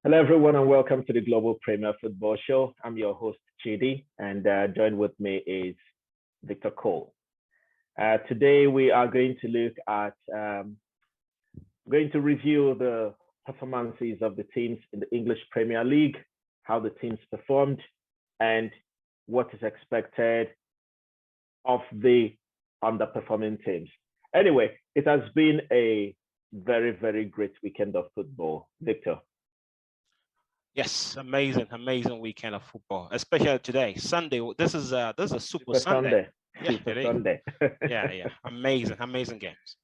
Hello, everyone, and welcome to the Global Premier Football Show. I'm your host, Chidi, and joined with me is Victor Cole. Today, we are going to look at, going to review the performances of the teams in the English Premier League, how the teams performed, and what is expected of the underperforming teams. Anyway, it has been a very, very great weekend of football. Victor. Yes, amazing weekend of football, especially today, Sunday. This is a Super Sunday. Yeah, Super Sunday. yeah, amazing games.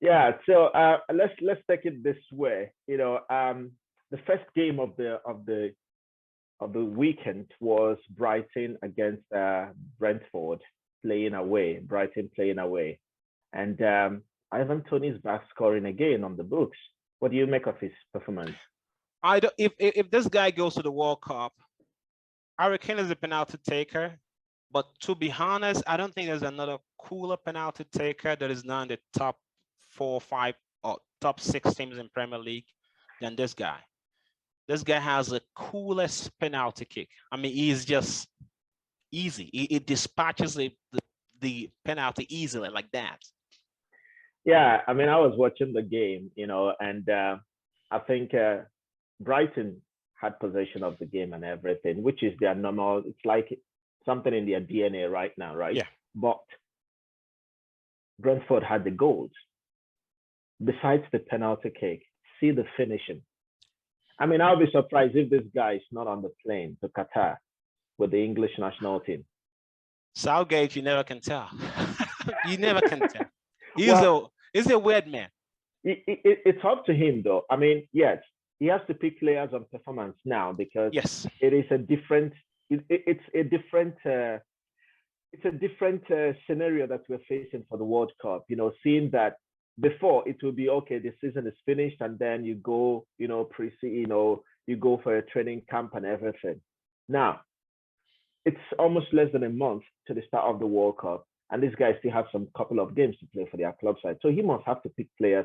Yeah, so let's take it this way. The first game of the weekend was Brighton against Brentford playing away. Brighton playing away, and Ivan Toney's back scoring again on the books. What do you make of his performance? I don't. If this guy goes to the World Cup, Harry Kane is a penalty taker. But to be honest, I don't think there's another cooler penalty taker that is not in the top 4, 5, or top 6 teams in Premier League than this guy. This guy has the coolest penalty kick. I mean, he's just easy. It dispatches the penalty easily like that. Yeah, I mean, I was watching the game, and I think Brighton had possession of the game and everything, which is their normal. It's like something in their DNA right now, right? Yeah. But Brentford had the goals. Besides the penalty kick, see the finishing. I mean, I'll be surprised if this guy is not on the plane to Qatar with the English national team. Southgate, you never can tell. You never can tell. He's a weird man. It's up to him, though. I mean, yes, he has to pick players on performance now because it is a different. It's a different scenario that we're facing for the World Cup. Seeing that before it will be okay, the season is finished, and then you go, you go for a training camp and everything. Now, it's almost less than a month to the start of the World Cup, and these guys still have some couple of games to play for their club side. So he must have to pick players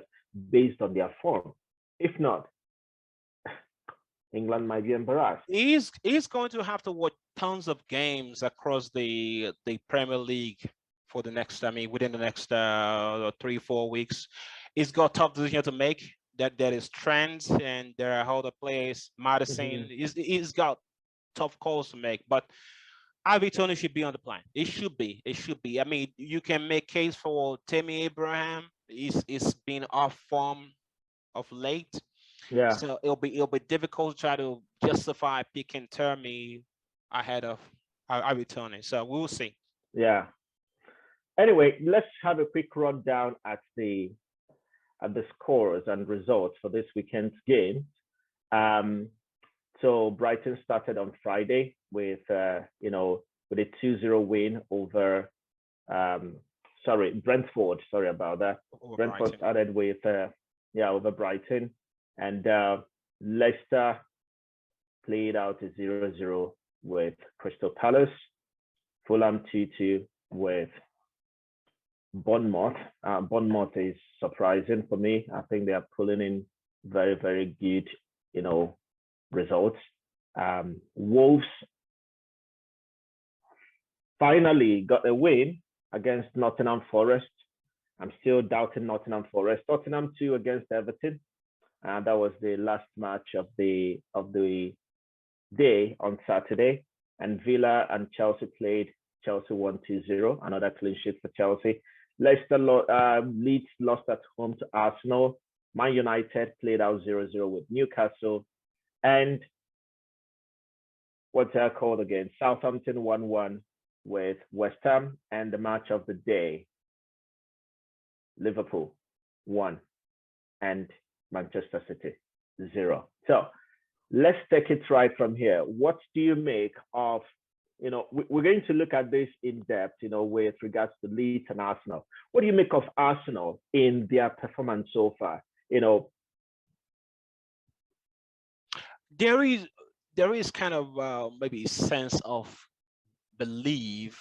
based on their form. If not, England might be embarrassed. He's going to have to watch tons of games across the Premier League for the next. I mean, within the next 3-4 weeks, he's got tough decisions to make. That is trends, and there are other players. Madison, he's got tough calls to make, but Ivy Tony should be on the plan. It should be. I mean, you can make case for Tammy Abraham. He's been off form of late. Yeah. So it'll be difficult to try to justify picking Termy ahead of Ivy Tony. So we'll see. Yeah. Anyway, let's have a quick rundown at the scores and results for this weekend's game. So Brighton started on Friday with a 2-0 win over Brentford. Sorry about that. Brentford started with over Brighton, and Leicester played out a 0-0 with Crystal Palace. Fulham 2-2 with Bournemouth. Bournemouth is surprising for me. I think they are pulling in very, very good, results. Wolves finally got a win against Nottingham Forest. I'm still doubting Nottingham Forest. Tottenham 2 against Everton. That was the last match of the day on Saturday. And Villa and Chelsea played. Chelsea won 2-0. Another clean sheet for Chelsea. Leicester Leeds lost at home to Arsenal. Man United played out 0-0 with Newcastle. And what's that called again? Southampton 1-1 with West Ham. And the match of the day, Liverpool 1 and Manchester City 0. So let's take it right from here. What do you make of, we're going to look at this in depth, with regards to Leeds and Arsenal. What do you make of Arsenal in their performance so far? There is kind of maybe a sense of belief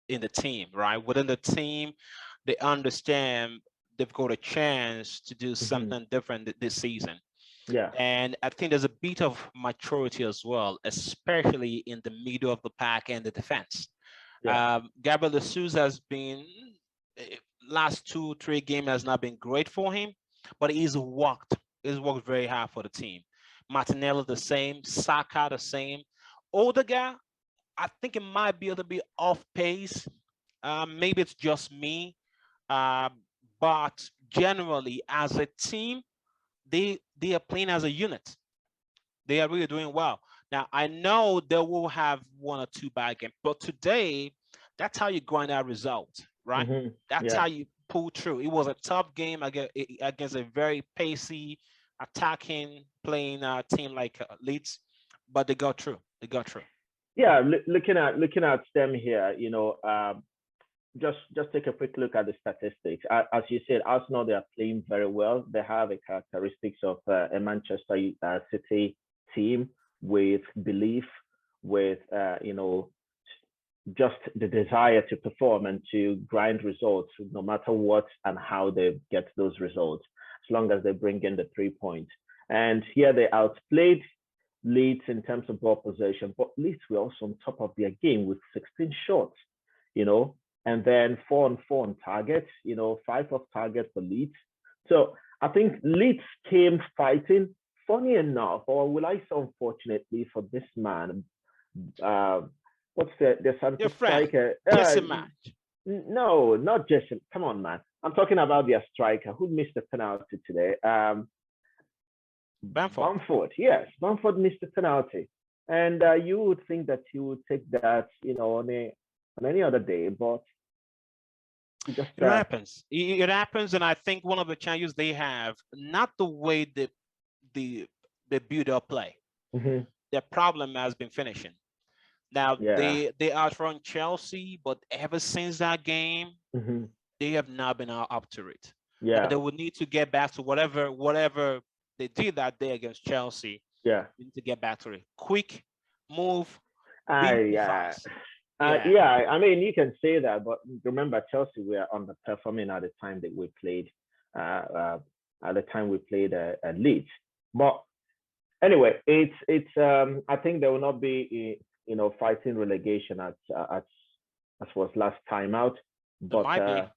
in the team, right? Within the team, they understand they've got a chance to do something different this season. Yeah. And I think there's a bit of maturity as well, especially in the middle of the pack and the defense. Yeah. Gabriel Jesus has been eh, last 2-3 games has not been great for him, but he's worked. He's worked very hard for the team. Martinelli the same, Saka the same. Odegaard, I think it might be a little bit off pace. Maybe it's just me, uh, but generally as a team, they are playing as a unit. They are really doing well. Now I know they will have one or two bad games, but today, that's how you grind out results, right? That's Yeah. how you pull through. It was a tough game against a very pacey, attacking, playing team like Leeds, but they got through. They got through. Yeah. Looking at them here, just take a quick look at the statistics. As you said, Arsenal, they are playing very well. They have a characteristics of a Manchester City team with belief, with just the desire to perform and to grind results, no matter what and how they get those results, as long as they bring in the 3 points. And here they outplayed Leeds in terms of ball possession, but Leeds were also on top of their game with 16 shots, you know, and then 4 on 4 on target, 5 off target for Leeds. So I think Leeds came fighting. Funny enough, or will I say unfortunately for this man, what's the Your Santos friend, striker? Jesse Match. No, not Jesse. Come on, man. I'm talking about their striker who missed the penalty today. Bamford. Bamford, yes, Bamford missed the penalty, and you would think that he would take that, on any other day, but he just It happens. It happens, and I think one of the challenges they have, not the way the build up play. Their problem has been finishing. Now yeah, they outrun Chelsea, but ever since that game, they have not been up to it. Now yeah, they would need to get back to whatever they did that day against Chelsea. yeah. They need to get back to it. Quick move, be Yeah. fast. Yeah. Yeah, I mean, you can say that, but remember, Chelsea were underperforming at the time that we played, Leeds. But anyway, it's I think there will not be fighting relegation as was last time out. There But might be.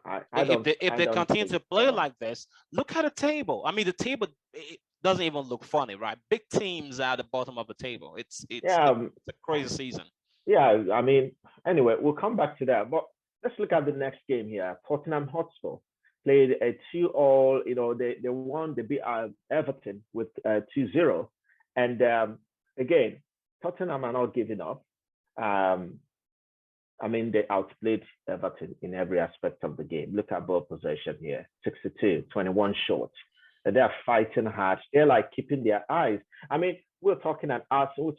I don't If they continue think to play so. like this, look at the table. I mean, the table it doesn't even look funny, right? Big teams at the bottom of the table. It's Yeah, a crazy season. yeah. I mean, anyway, we'll come back to that. But let's look at the next game here. Tottenham Hotspur played a 2-all. They won. They beat Everton with 2-0. And again, Tottenham are not giving up. I mean, they outplayed Everton in every aspect of the game. Look at ball possession here, 62, 21 shots. And they're fighting hard. They're like keeping their eyes. I mean, we're talking about Arsenal,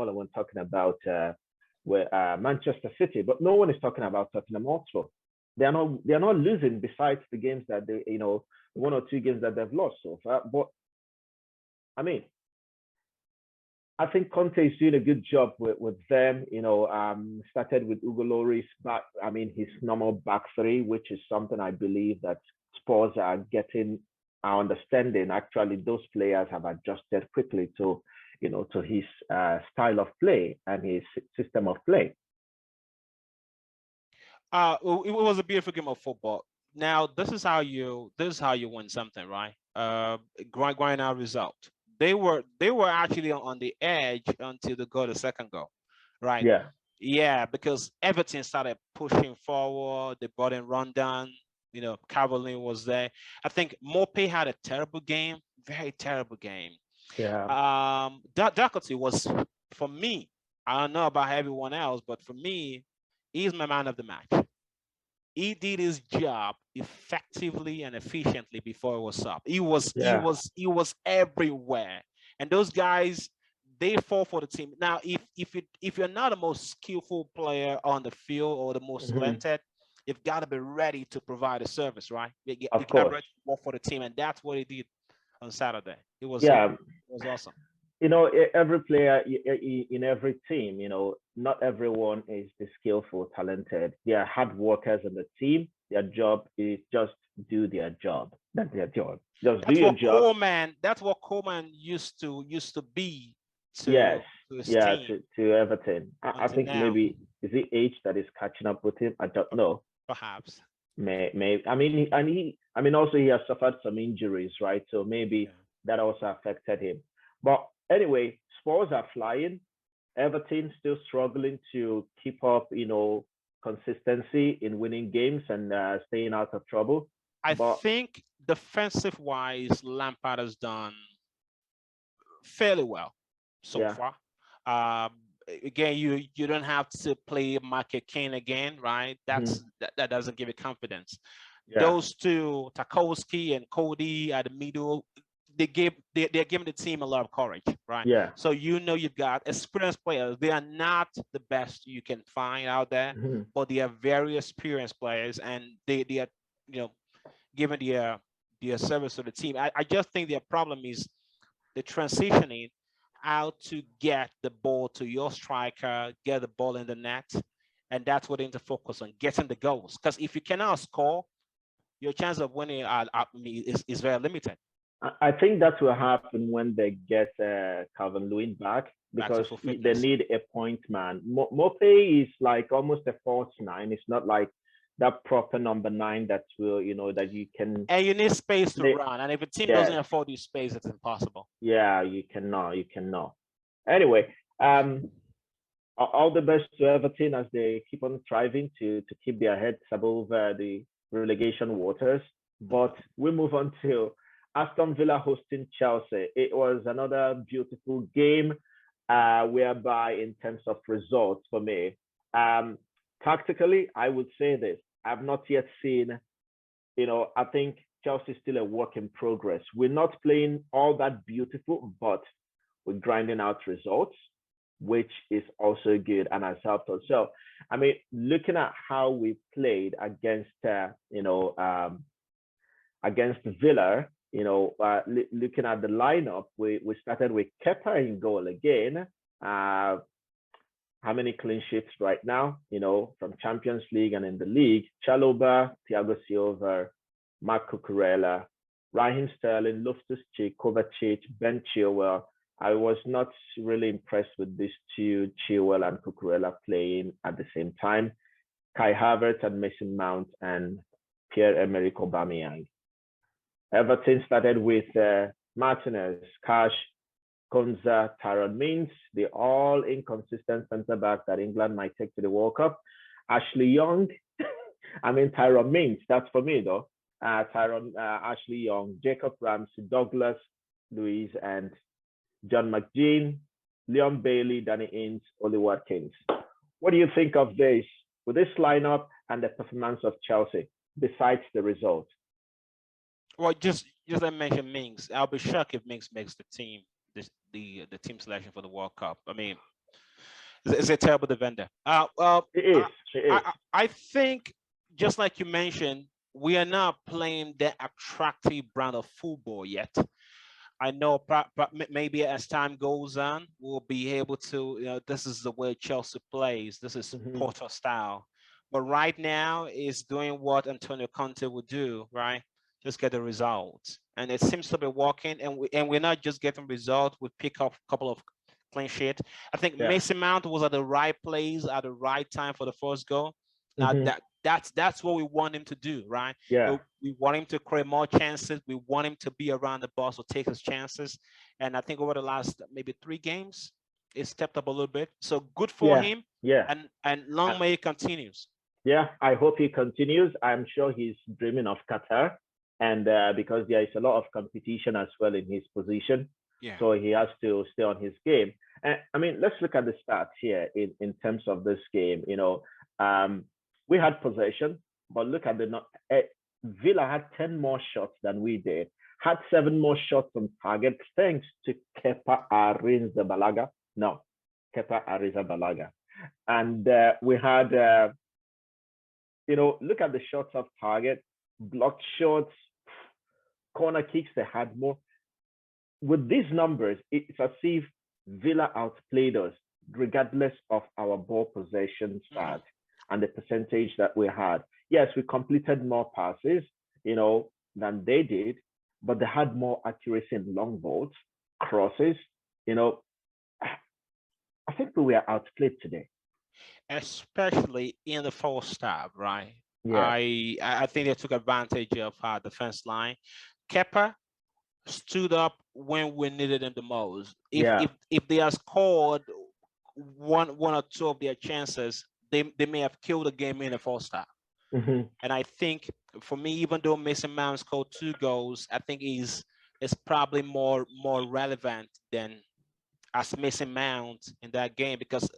and we're talking about Manchester City, but no one is talking about Tottenham Hotspur. They're not losing besides the games that they, 1 or 2 games that they've lost so far. But I mean, I think Conte is doing a good job with them. Started with Hugo Lloris back. I mean, his normal back three, which is something I believe that Spurs are getting our understanding. Actually, those players have adjusted quickly to his style of play and his system of play. It was a beautiful game of football. Now, this is how you win something, right? Grind out result. They were actually on the edge until they got a second goal, right? Yeah. Yeah, because Everton started pushing forward. They brought in Rondon. Caroline was there. I think Mope had a terrible game, very terrible game. Yeah. Doherty was, for me, I don't know about everyone else, but for me, he's my man of the match. He did his job effectively and efficiently before it was up. He was everywhere. And those guys, they fall for the team. Now, if you're not the most skillful player on the field or the most talented, you've got to be ready to provide a service, right? You got to be ready to work for the team, and that's what he did on Saturday. It was awesome. Every player in every team, not everyone is the skillful, talented. They are hard workers in the team, their job is just do their job. That's their job. Just do That's your what job. Coleman. That's what Coleman used to be Yes. to his Yeah, team to Everton. I until think now, maybe is it age that is catching up with him? I don't know. perhaps. May I mean I mean also he has suffered some injuries, right? So maybe Yeah. that also affected him. But anyway, Spurs are flying. Everton still struggling to keep up, consistency in winning games and staying out of trouble. I But think defensive wise, Lampard has done fairly well so yeah, far. Um, Again, you don't have to play Michael Kane again, right? mhm, That doesn't give you confidence. yeah, Those two, Tarkowski and Cody at the middle, they're giving the team a lot of courage, right? yeah, So you've got experienced players. They are not the best you can find out there, mhm, but they are very experienced players, and they are giving their service to the team. I just think their problem is the transitioning, how to get the ball to your striker, get the ball in the net, and that's what they need to focus on, getting the goals. Because if you cannot score, your chance of winning is very limited. I think that will happen when they get Calvin Lewin back Back to because full they fitness. need a point man. Mope is like almost a false nine. It's not like that proper number nine that will, that you can And you need space to play. run. And if a team doesn't Yes, afford you space, it's impossible. yeah, you cannot. Anyway, all the best to Everton as they keep on thriving to keep their heads above the relegation waters. But we move on to Aston Villa hosting Chelsea. It was another beautiful game, whereby in terms of results for me, tactically, I would say this: I've not yet seen. I think Chelsea is still a work in progress. We're not playing all that beautiful, but we're grinding out results, which is also good and has helped us. So, I mean, looking at how we played against, against Villa, looking at the lineup, we started with Kepa in goal again. How many clean sheets right now, from Champions League and in the league? Chalobah, Thiago Silva, Marc Cucurella, Raheem Sterling, Loftus-Cheek, Kovacic, Ben Chilwell. I was not really impressed with these two, Chilwell and Cucurella, playing at the same time. Kai Havertz and Mason Mount and Pierre-Emerick Aubameyang. Everton started with Martinez, Cash, Konza, Tyrone Mings, the all inconsistent centre back that England might take to the World Cup. Ashley Young, Tyrone Mings, that's for me though. Ashley Young, Jacob Ramsey, Douglas Luiz, and John McGinn, Leon Bailey, Danny Ings, Oli Watkins. What do you think of this, with this lineup and the performance of Chelsea, besides the result? Well, just I mentioned Mings. I'll be shocked if Mings makes the team, the team selection for the World Cup. I mean, it's a terrible defender. It is. It is. I think, just like you mentioned, we are not playing that attractive brand of football yet. I know maybe as time goes on, we'll be able to, this is the way Chelsea plays. This is Porter style. But right now, it's doing what Antonio Conte would do, right? Just get the results. And it seems to be working. And we're not just getting results. We pick up a couple of clean sheets. I think Mason Mount was at the right place at the right time for the first goal. Now that's what we want him to do, right? Yeah. We want him to create more chances. We want him to be around the ball, so take his chances. And I think over the last maybe 3 games, it stepped up a little bit. So good for him. Yeah. And long may it continues. Yeah, I hope he continues. I'm sure he's dreaming of Qatar, and because there is a lot of competition as well in his position, so he has to stay on his game. And let's look at the stats here in terms of this game. We had possession, but look at Villa had 10 more shots than we did, had 7 more shots on target, thanks to Kepa Arrizabalaga. No, Kepa Arrizabalaga. And we had, look at the shots off target, blocked shots, corner kicks, they had more. With these numbers, it's as if Villa outplayed us, regardless of our ball possession stats and the percentage that we had. yes, we completed more passes, than they did, but they had more accuracy in long balls, crosses. You know, I think we were outplayed today. especially in the first half, right? Yeah. I think they took advantage of our defense line. Kepa stood up when we needed him the most. Yeah. If they had scored one or two of their chances, they may have killed the game in the first half. Hmm. And I think for me, even though Mason Mount scored 2 goals, I think is probably more relevant than as Mason Mount in that game, because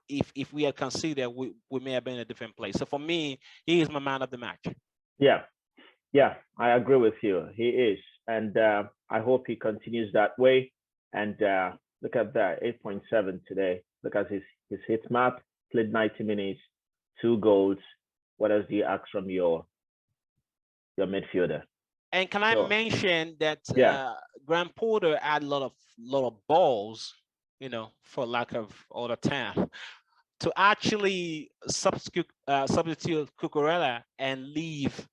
if we had considered, we may have been in a different place. So for me, he is my man of the match. Yeah. Yeah. I agree with you. He is. And I hope he continues that way. And look at that, 8.7 today. Look at his hit map, played 90 minutes, 2 goals. What else do you ask from your midfielder? And can I So mention that yeah. Graham Porter had a lot of balls, for lack of other term, to actually substitute Cucurella and leave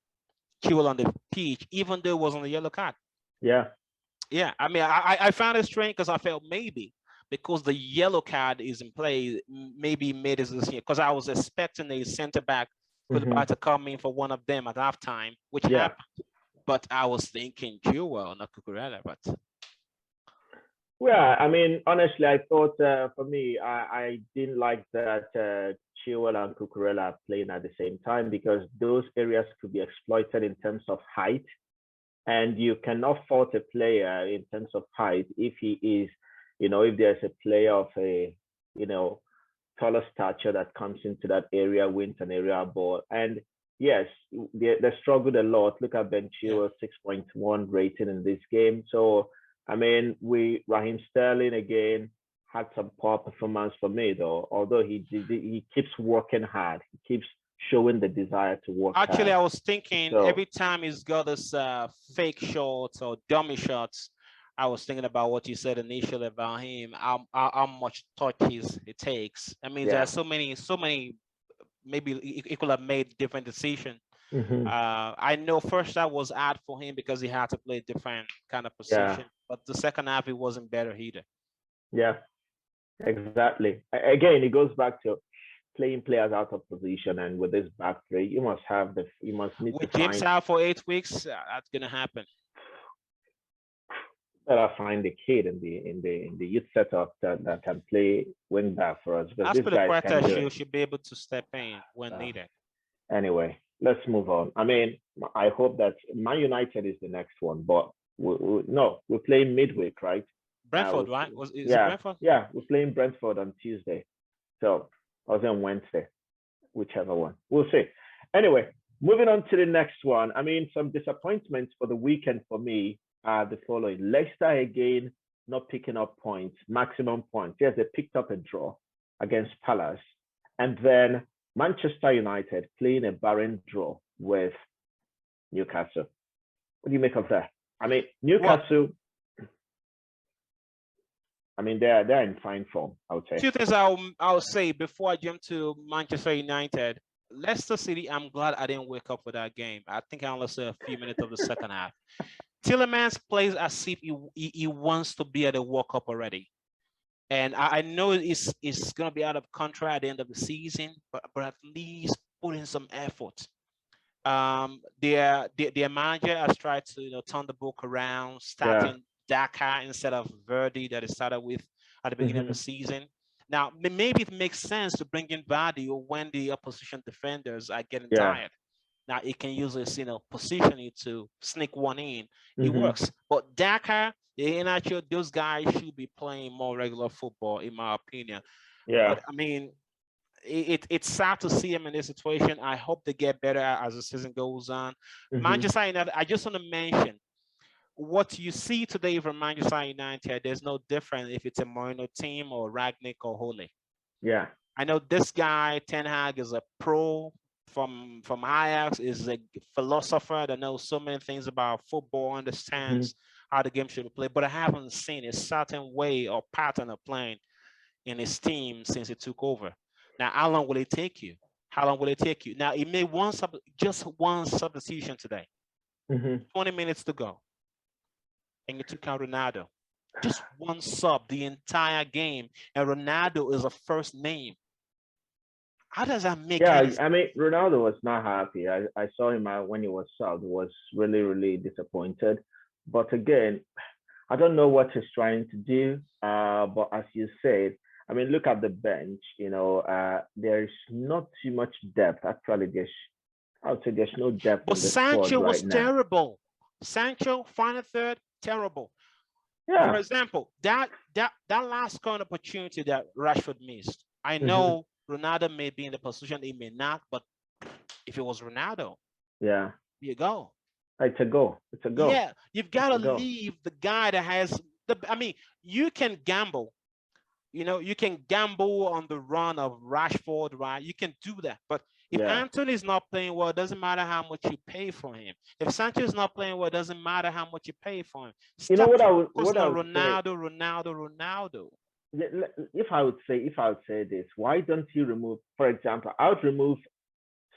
Chilwell on the pitch, even though it was on the yellow card. Yeah. Yeah, I mean, I found it strange because I felt maybe because the yellow card is in play, maybe made it this year, because I was expecting a center back to come in for one of them at halftime, which Yeah. happened. But I was thinking Chilwell, not Cucurella. But Yeah, I mean, honestly, I thought for me, I didn't like that Chilwell and Cucurella are playing at the same time, because those areas could be exploited in terms of height, and you cannot fault a player in terms of height if he is, if there's a player of a, taller stature that comes into that area, wins an area ball, and yes, they struggled a lot. Look at Ben yeah, Chilwell, 6.1 rating in this game. So I mean, Raheem Sterling again had some poor performance for me though. Although he keeps working hard, he keeps showing the desire to work actually, hard. I was thinking So every time he's got this fake shots or dummy shots, I was thinking about what you said initially about him, how much touches it takes. I mean, there are yeah. so many. Maybe he could have made different decision. Hmm. I know first half was hard for him because he had to play different kind of Yeah. position, but the second half it wasn't better either. Yeah. Exactly. Again, it goes back to playing players out of position, and with this back three, you must need to With James find out for 8 weeks, that's gonna happen. better find a kid in the youth setup that can play wing back for us, because As these per the guys can quarter, do she it. should be able to step in when Uh, needed. anyway, let's move on. I mean, I hope that Man United is the next one, but no, we're playing midweek, right? Brentford, right? Is it Yeah, Brentford? yeah, we're playing Brentford on Tuesday. So I was on Wednesday, whichever one. We'll see. Anyway, moving on to the next one. I mean, some disappointments for the weekend for me are the following. Leicester again, not picking up points, maximum points. Yes, they picked up a draw against Palace. And then Manchester United playing a barren draw with Newcastle. What do you make of that? I mean, Well, Newcastle, I mean, they're in fine form, I would say. two things I'll say before I jump to Manchester United. Leicester City, I'm glad I didn't wake up for that game. I think I only saw a few minutes of the second half. Tillemans plays as if he wants to be at the World Cup already. And I know it's going to be out of contract at the end of the season, but at least put in some effort. Their manager has tried to turn the book around, Yeah. starting Daka instead of Verdi that he started with at the beginning of the season. Now maybe it makes sense to bring in Vardy when the opposition defenders are getting Yeah. tired. Now it can use this positioning to sneak one in. It Mm-hmm. works. But Daka, Iheanacho, those guys should be playing more regular football, in my opinion. Yeah. But I mean, it's sad to see him in this situation. I hope they get better as the season goes on. Manchester United, I just want to mention what you see today from Manchester United. There's no difference if it's a Mourinho team or Ragnick or Ole. Yeah. I know this guy Ten Hag is a pro from Ajax, is a philosopher that knows so many things about football, understands how the game should be played, but I haven't seen a certain way or pattern of playing in his team since he took over. Now, how long will it take you? How long will it take you? Now, it may just one substitution today. 20 minutes to go. And you took out Ronaldo. Just one sub the entire game. And Ronaldo is a first name. How does that make sense? I mean, Ronaldo was not happy. I saw him when he was subbed, was really, really disappointed. But again, I don't know what he's trying to do. But as you said, I mean, look at the bench. There's not too much depth. Actually, I would say there's no depth. But in the Sancho squad was right now. terrible. Sancho, final third, terrible. Yeah. For example, that last kind of opportunity that Rashford missed. I know Ronaldo may be in the position, he may not, but if it was Ronaldo, yeah, you go. It's a go. It's a go. Yeah, you've got to leave the guy that has the. I mean, you can gamble. You can gamble on the run of Rashford, right? You can do that, but if Anthony's not playing well, it doesn't matter how much you pay for him. If Sancho's not playing well, it doesn't matter how much you pay for him. You know what I would Ronaldo. If I would say this, why don't you remove, for example, I would remove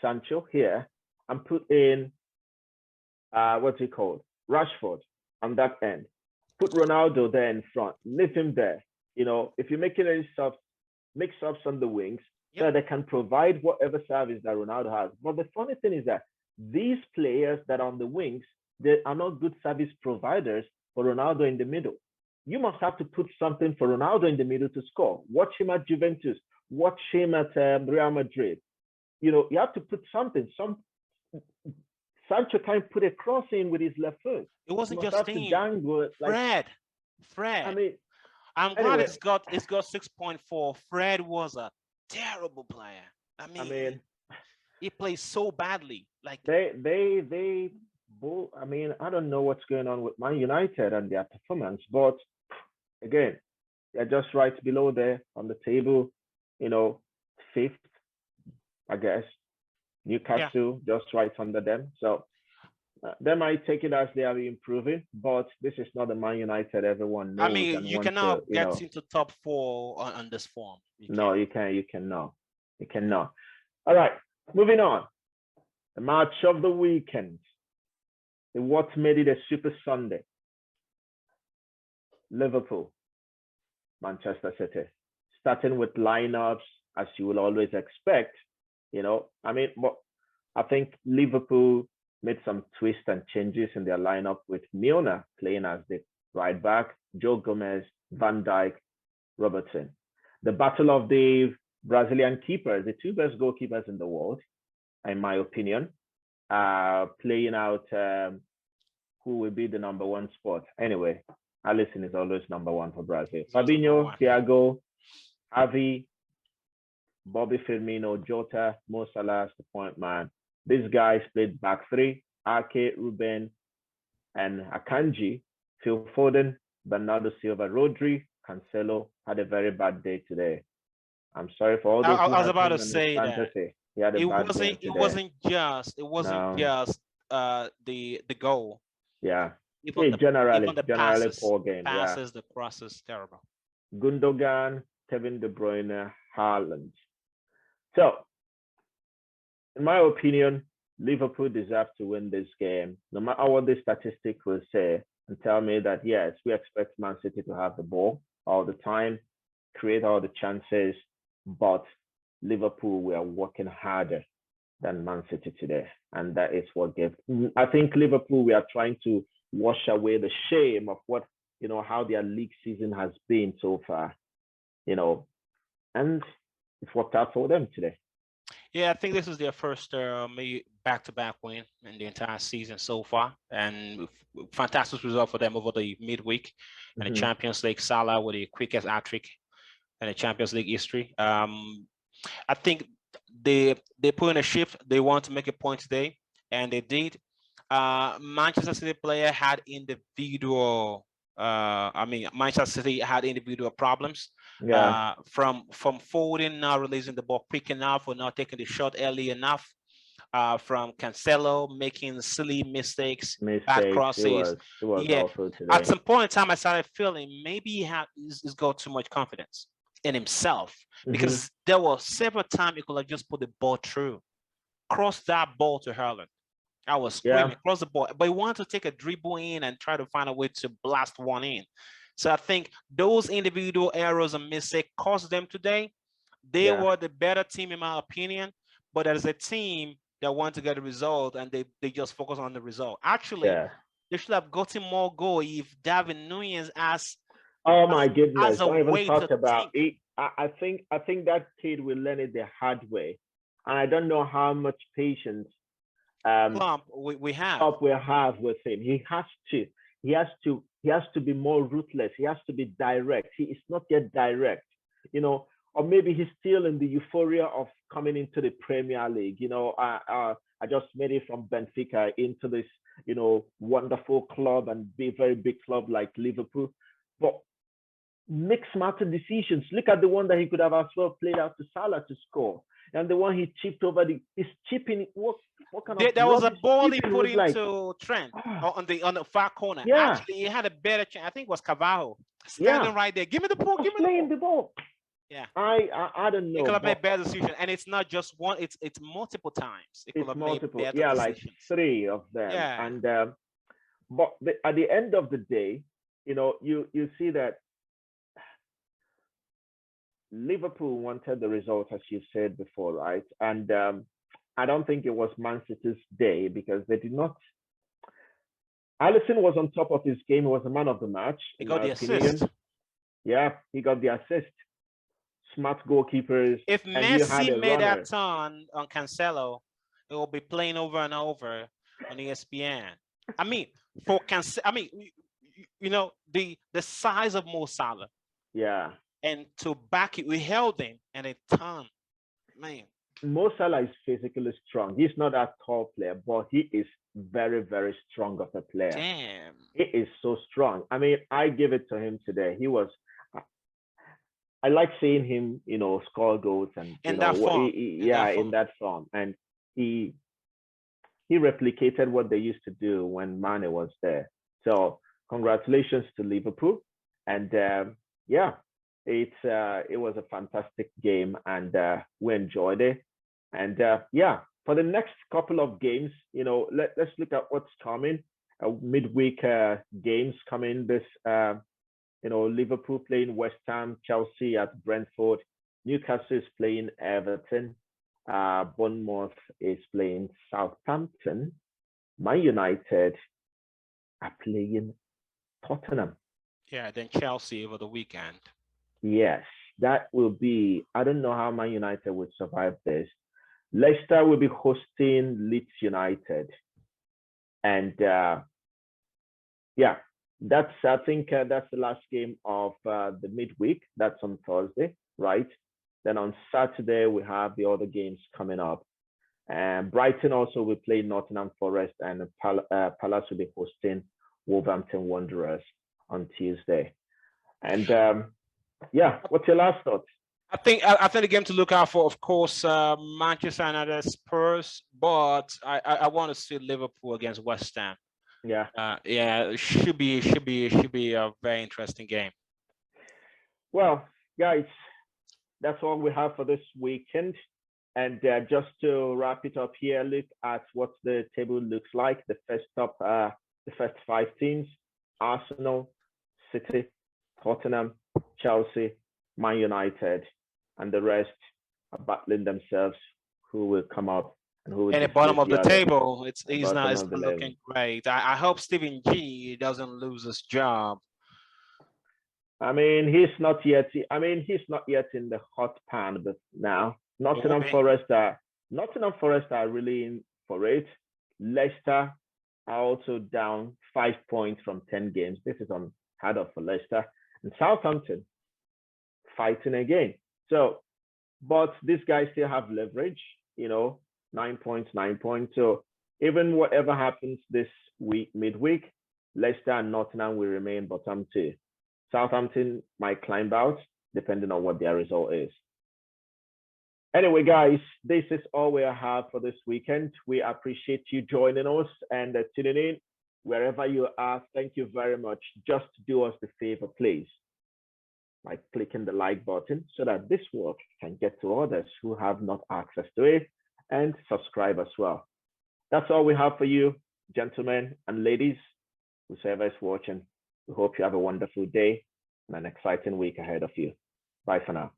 Sancho here and put in what's it called? Rashford on that end. Put Ronaldo there in front. Leave him there. If you're making any subs, make subs on the wings so they can provide whatever service that Ronaldo has. But the funny thing is that these players that are on the wings, they are not good service providers for Ronaldo in the middle. You must have to put something for Ronaldo in the middle to score. Watch him at Juventus. Watch him at Real Madrid. You have to put something. Sancho can't put a cross in with his left foot. It wasn't just him. Fred. I mean, I'm glad it's got 6.4. Fred was a terrible player. I mean, he plays so badly. Like they both. I mean, I don't know what's going on with Man United and their performance, but again, they're just right below there on the table. Fifth, I guess. Newcastle just right under them. So they might take it as they are improving, but this is not the Man United everyone knows. I mean, you cannot get into top 4 on this form. You cannot. All right, moving on. The match of the weekend. What made it a Super Sunday? Liverpool, Manchester City. Starting with lineups, as you will always expect. I think Liverpool made some twists and changes in their lineup with Milner playing as the right back, Joe Gomez, Van Dijk, Robertson. The battle of the Brazilian keepers, the two best goalkeepers in the world, in my opinion, playing out who will be the number 1 spot. Anyway, Alisson is always number 1 for Brazil. Fabinho, Thiago, Javi, Bobby Firmino, Jota, Mo Salah as the point man. These guys played back 3, Ake, Ruben, and Akanji, Phil Foden, Bernardo Silva, Rodri, Cancelo had a very bad day today. I'm sorry for all those. I was about to say that it wasn't just the goal. Yeah. Generally poor game. Passes, the crosses, terrible. Gundogan, Kevin De Bruyne, Haaland. So, in my opinion, Liverpool deserve to win this game. No matter what the statistic will say, and tell me that, yes, we expect Man City to have the ball all the time, create all the chances, but Liverpool, we are working harder than Man City today. And that is what gave. I think Liverpool, we are trying to wash away the shame of what, how their league season has been so far, and it's worked out for them today. Yeah, I think this is their first back-to-back win in the entire season so far, and fantastic result for them over the midweek. And the Champions League, Salah with the quickest hat-trick in the Champions League history. I think they put in a shift. They want to make a point today, and they did. Manchester City player had individual. Manchester City had individual problems. From Foden not releasing the ball quick enough or not taking the shot early enough. From Cancelo making silly mistakes, bad crosses. It was awful today. At some point in time, I started feeling maybe he's got too much confidence. in himself, because there were several times he could have just put the ball through, cross that ball to Haaland. I was screaming, cross the ball, but he wanted to take a dribble in and try to find a way to blast one in. So I think those individual errors and mistakes cost them today. They were the better team, in my opinion, but as a team that want to get a result, and they just focus on the result. Actually, they should have gotten more goal if David Nunez as my goodness, don't even talk about it. I think that kid will learn it the hard way, and I don't know how much patience we have with him. He has to be more ruthless. He has to be direct. He is not yet direct, or maybe he's still in the euphoria of coming into the Premier League. I just made it from Benfica into this, wonderful club and very big club like Liverpool. But make smarter decisions. Look at the one that he could have as well played out to Salah to score. And the one he chipped over he's chipping. What kind of there was a ball he put into Trent on the far corner. Actually, he had a better chance. I think it was Carvalho standing right there. Give me the ball. Give me the ball. Yeah. I don't know. He could have made better decisions, and it's not just one. It's multiple times. It could have multiple. Made better decisions. Like 3 of them. Yeah. And but at the end of the day, you see that Liverpool wanted the result, as you said before, right? And I don't think it was Man City's day, because they did not. Alisson was on top of his game. He was the man of the match. He got the assist. Yeah, he got the assist. Smart goalkeepers. If Messi made that turn on Cancelo, it will be playing over and over on ESPN. I mean, for Cancelo, the size of Mo Salah. Yeah. And to back it, we held him and it turned. Man. Mo Salah is physically strong. He's not a tall player, but he is very, very strong of a player. Damn. He is so strong. I mean, I give it to him today. I like seeing him, score goals and in that form. In that form. And he replicated what they used to do when Mane was there. So congratulations to Liverpool. And it was a fantastic game, and we enjoyed it. And for the next couple of games, let's look at what's coming. Midweek games coming this. Liverpool playing West Ham, Chelsea at Brentford, Newcastle is playing Everton, Bournemouth is playing Southampton, Man United are playing Tottenham. Yeah, then Chelsea over the weekend. Yes, that will be. I don't know how Man United would survive this. Leicester will be hosting Leeds United, and I think that's the last game of the midweek. That's on Thursday, right? Then on Saturday we have the other games coming up, and Brighton also will play Nottingham Forest, and Palace will be hosting Wolverhampton Wanderers on Tuesday. And what's your last thoughts? I think the game to look out for, of course, Manchester United, Spurs, but I want to see Liverpool against West Ham. Yeah. It should be a very interesting game. Well, guys, that's all we have for this weekend. And just to wrap it up here, look at what the table looks like. The first 5 teams: Arsenal, City, Tottenham, Chelsea, Man United, and the rest are battling themselves who will come up and who will. At the bottom of the table, it's not looking great. I hope Stephen G doesn't lose his job. I mean, he's not yet in the hot pan, but now Nottingham Forest are really in for it. Leicester are also down 5 points from 10 games. This is unheard of for Leicester. And Southampton fighting again. So, but these guys still have leverage, 9 points. So even whatever happens this week, midweek, Leicester and Nottingham will remain bottom 2. Southampton might climb out depending on what their result is. Anyway, guys, this is all we have for this weekend. We appreciate you joining us and tuning in wherever you are. Thank you very much. Just do us the favor, please. by clicking the like button so that this work can get to others who have not access to it, and subscribe as well. That's all we have for you, gentlemen and ladies, whoever is watching. We hope you have a wonderful day and an exciting week ahead of you. Bye for now.